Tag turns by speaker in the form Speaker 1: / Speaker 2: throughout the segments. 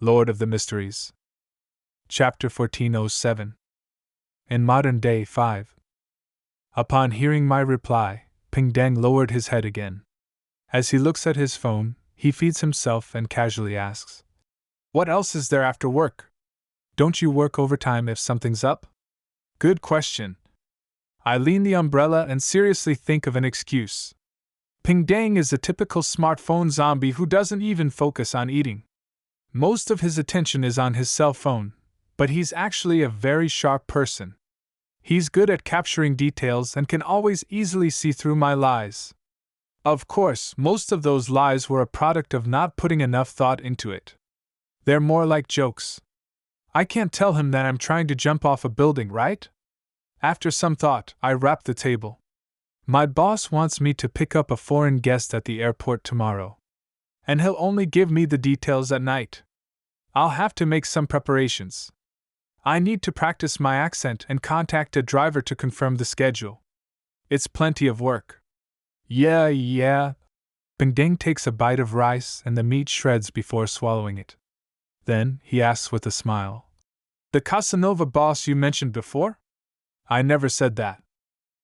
Speaker 1: Lord of the Mysteries. Chapter 1407. In Modern Day 5. Upon hearing my reply, Ping Dang lowered his head again. As he looks at his phone, he feeds himself and casually asks, "What else is there after work? Don't you work overtime if something's up?" Good question. I lean the umbrella and seriously think of an excuse. Ping Dang is a typical smartphone zombie who doesn't even focus on eating. Most of his attention is on his cell phone, but he's actually a very sharp person. He's good at capturing details and can always easily see through my lies. Of course, most of those lies were a product of not putting enough thought into it. They're more like jokes. I can't tell him that I'm trying to jump off a building, right? After some thought, I wrap the table. My boss wants me to pick up a foreign guest at the airport tomorrow. And he'll only give me the details at night. I'll have to make some preparations. I need to practice my accent and contact a driver to confirm the schedule. It's plenty of work. Yeah. Ping Dang takes a bite of rice and the meat shreds before swallowing it. Then, he asks with a smile, "The Casanova boss you mentioned before?" I never said that.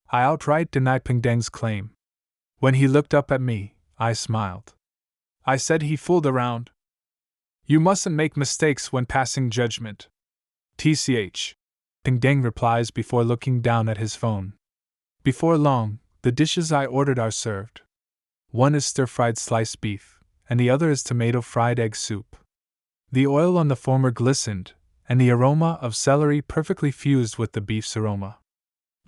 Speaker 1: I outright denied Ping Dang's claim. When he looked up at me, I smiled. I said he fooled around. You mustn't make mistakes when passing judgment. TCH. Ping Dang replies before looking down at his phone. Before long, the dishes I ordered are served. One is stir-fried sliced beef, and the other is tomato fried egg soup. The oil on the former glistened, and the aroma of celery perfectly fused with the beef's aroma.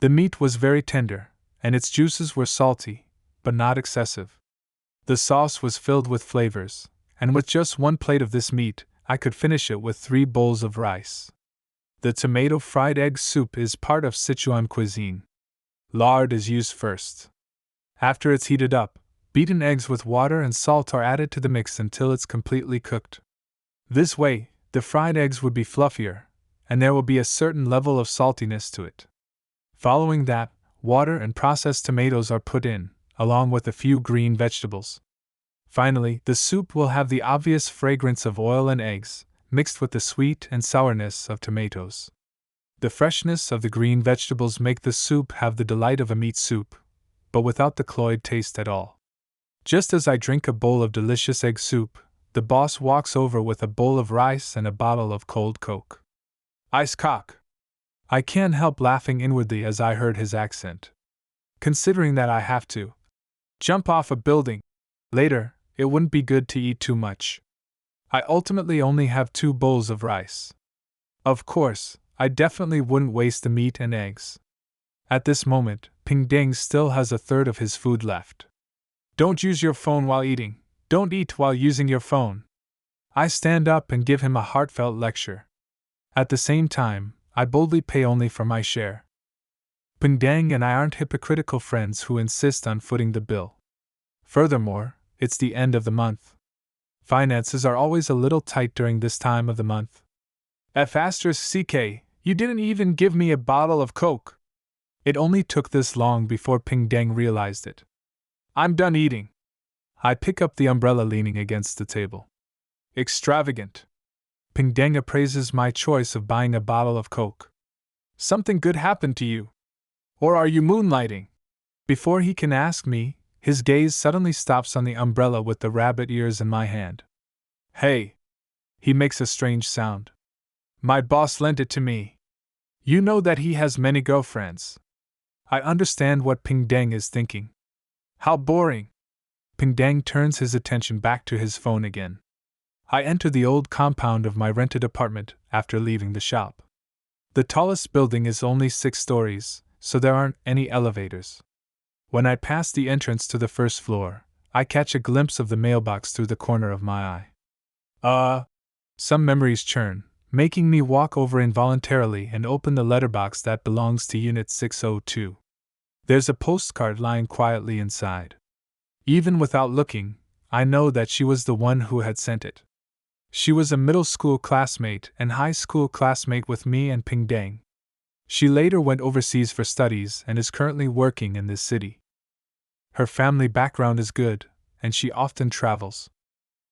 Speaker 1: The meat was very tender, and its juices were salty, but not excessive. The sauce was filled with flavors, and with just one plate of this meat, I could finish it with 3 bowls of rice. The tomato fried egg soup is part of Sichuan cuisine. Lard is used first. After it's heated up, beaten eggs with water and salt are added to the mix until it's completely cooked. This way, the fried eggs would be fluffier, and there will be a certain level of saltiness to it. Following that, water and processed tomatoes are put in, along with a few green vegetables. Finally, the soup will have the obvious fragrance of oil and eggs, mixed with the sweet and sourness of tomatoes. The freshness of the green vegetables make the soup have the delight of a meat soup, but without the cloyed taste at all. Just as I drink a bowl of delicious egg soup, the boss walks over with a bowl of rice and a bottle of cold Coke. Ice cock. I can't help laughing inwardly as I heard his accent. Considering that I have to jump off a building later, it wouldn't be good to eat too much. I ultimately only have 2 bowls of rice. Of course, I definitely wouldn't waste the meat and eggs. At this moment, Ping Dang still has a third of his food left. Don't use your phone while eating. Don't eat while using your phone. I stand up and give him a heartfelt lecture. At the same time, I boldly pay only for my share. Ping Dang and I aren't hypocritical friends who insist on footing the bill. Furthermore, it's the end of the month. Finances are always a little tight during this time of the month. F***, you didn't even give me a bottle of Coke. It only took this long before Ping Dang realized it. I'm done eating. I pick up the umbrella leaning against the table. Extravagant. Ping Dang appraises my choice of buying a bottle of Coke. Something good happened to you? Or are you moonlighting? Before he can ask me, his gaze suddenly stops on the umbrella with the rabbit ears in my hand. Hey! He makes a strange sound. My boss lent it to me. You know that he has many girlfriends. I understand what Ping Dang is thinking. How boring! Ping Dang turns his attention back to his phone again. I enter the old compound of my rented apartment after leaving the shop. The tallest building is only 6 stories, so there aren't any elevators. When I pass the entrance to the first floor, I catch a glimpse of the mailbox through the corner of my eye. Some memories churn, making me walk over involuntarily and open the letterbox that belongs to Unit 602. There's a postcard lying quietly inside. Even without looking, I know that she was the one who had sent it. She was a middle school classmate and high school classmate with me and Ping Dang. She later went overseas for studies and is currently working in this city. Her family background is good, and she often travels.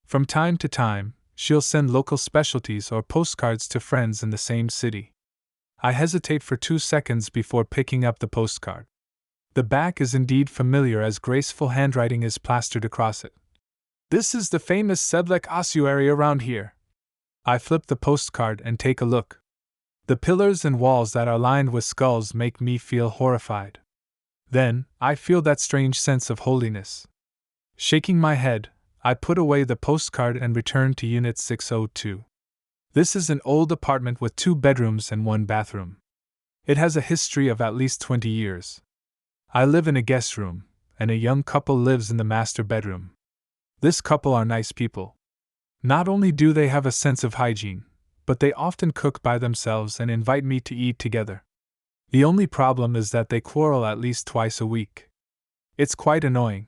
Speaker 1: From time to time, She'll send local specialties or postcards to friends in the same city. I hesitate for 2 seconds before picking up the postcard. The back is indeed familiar as graceful handwriting is plastered across it. This is the famous Sedlec ossuary around here. I flip the postcard and take a look. The pillars and walls that are lined with skulls make me feel horrified. Then, I feel that strange sense of holiness. Shaking my head, I put away the postcard and return to Unit 602. This is an old apartment with 2 bedrooms and 1 bathroom. It has a history of at least 20 years. I live in a guest room, and a young couple lives in the master bedroom. This couple are nice people. Not only do they have a sense of hygiene, but they often cook by themselves and invite me to eat together. The only problem is that they quarrel at least twice a week. It's quite annoying.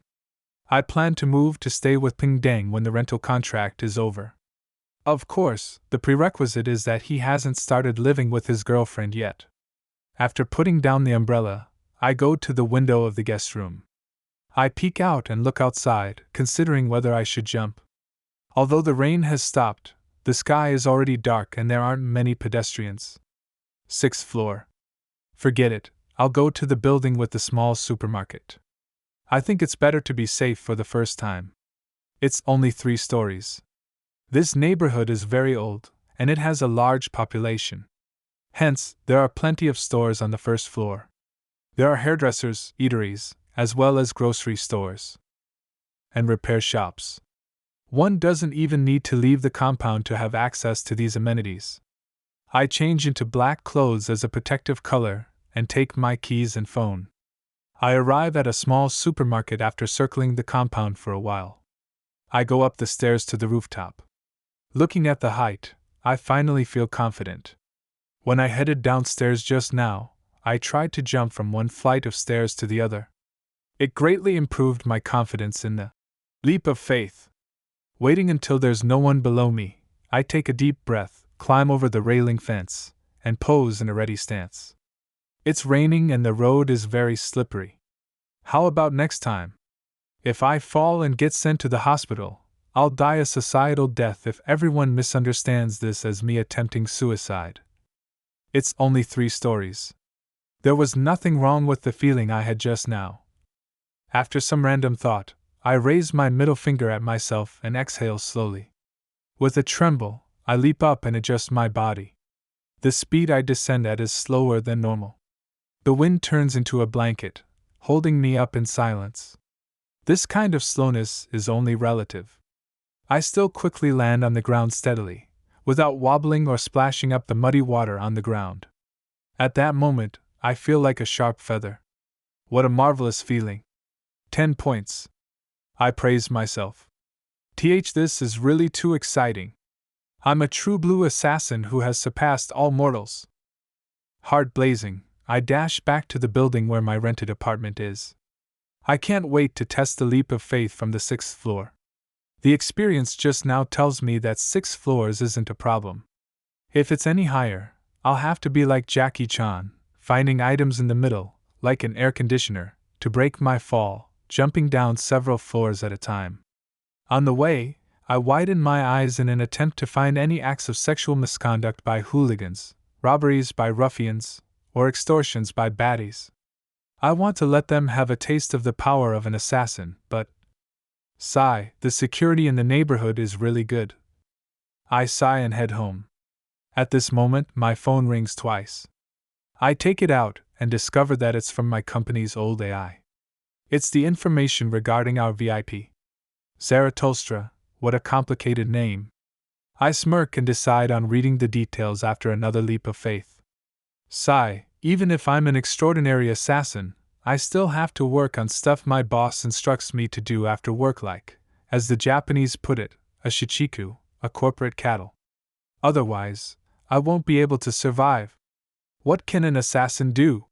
Speaker 1: I plan to move to stay with Ping Dang when the rental contract is over. Of course, the prerequisite is that he hasn't started living with his girlfriend yet. After putting down the umbrella, I go to the window of the guest room. I peek out and look outside, considering whether I should jump. Although the rain has stopped, the sky is already dark and there aren't many pedestrians. 6th floor. Forget it, I'll go to the building with the small supermarket. I think it's better to be safe for the first time. It's only 3 stories. This neighborhood is very old, and it has a large population. Hence, there are plenty of stores on the 1st floor. There are hairdressers, eateries, as well as grocery stores. And repair shops. One doesn't even need to leave the compound to have access to these amenities. I change into black clothes as a protective color and take my keys and phone. I arrive at a small supermarket after circling the compound for a while. I go up the stairs to the rooftop. Looking at the height, I finally feel confident. When I headed downstairs just now, I tried to jump from one flight of stairs to the other. It greatly improved my confidence in the leap of faith. Waiting until there's no one below me, I take a deep breath, climb over the railing fence, and pose in a ready stance. It's raining and the road is very slippery. How about next time? If I fall and get sent to the hospital, I'll die a societal death if everyone misunderstands this as me attempting suicide. It's only 3 stories. There was nothing wrong with the feeling I had just now. After some random thought, I raise my middle finger at myself and exhale slowly. With a tremble, I leap up and adjust my body. The speed I descend at is slower than normal. The wind turns into a blanket, holding me up in silence. This kind of slowness is only relative. I still quickly land on the ground steadily, without wobbling or splashing up the muddy water on the ground. At that moment, I feel like a sharp feather. What a marvelous feeling. 10 points. I praise myself. This is really too exciting. I'm a true blue assassin who has surpassed all mortals. Heart blazing, I dash back to the building where my rented apartment is. I can't wait to test the leap of faith from the 6th floor. The experience just now tells me that 6 floors isn't a problem. If it's any higher, I'll have to be like Jackie Chan, finding items in the middle, like an air conditioner, to break my fall, jumping down several floors at a time. On the way, I widen my eyes in an attempt to find any acts of sexual misconduct by hooligans, robberies by ruffians, or extortions by baddies. I want to let them have a taste of the power of an assassin, but sigh, the security in the neighborhood is really good. I sigh and head home. At this moment, my phone rings twice. I take it out and discover that it's from my company's old AI. It's the information regarding our VIP. Zarathustra, what a complicated name. I smirk and decide on reading the details after another leap of faith. Sigh, even if I'm an extraordinary assassin, I still have to work on stuff my boss instructs me to do after work, like, as the Japanese put it, a shichiku, a corporate cattle. Otherwise, I won't be able to survive. What can an assassin do?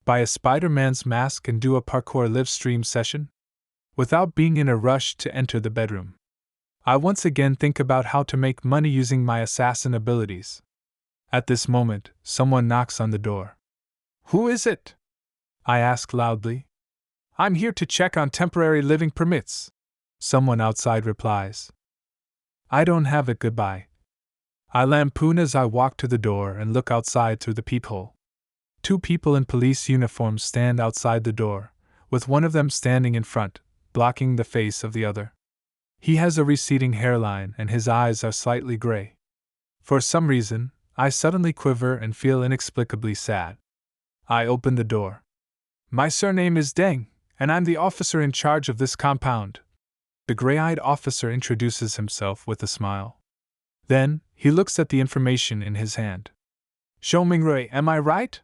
Speaker 1: Buy a Spider-Man's mask and do a parkour live stream session? Without being in a rush to enter the bedroom, I once again think about how to make money using my assassin abilities. At this moment, someone knocks on the door. Who is it? I ask loudly. I'm here to check on temporary living permits, someone outside replies. I don't have it, goodbye. I lampoon as I walk to the door and look outside through the peephole. 2 people in police uniforms stand outside the door, with one of them standing in front, blocking the face of the other. He has a receding hairline and his eyes are slightly gray. For some reason, I suddenly quiver and feel inexplicably sad. I open the door. My surname is Deng, and I'm the officer in charge of this compound. The gray-eyed officer introduces himself with a smile. Then, he looks at the information in his hand. Shomingray, am I right?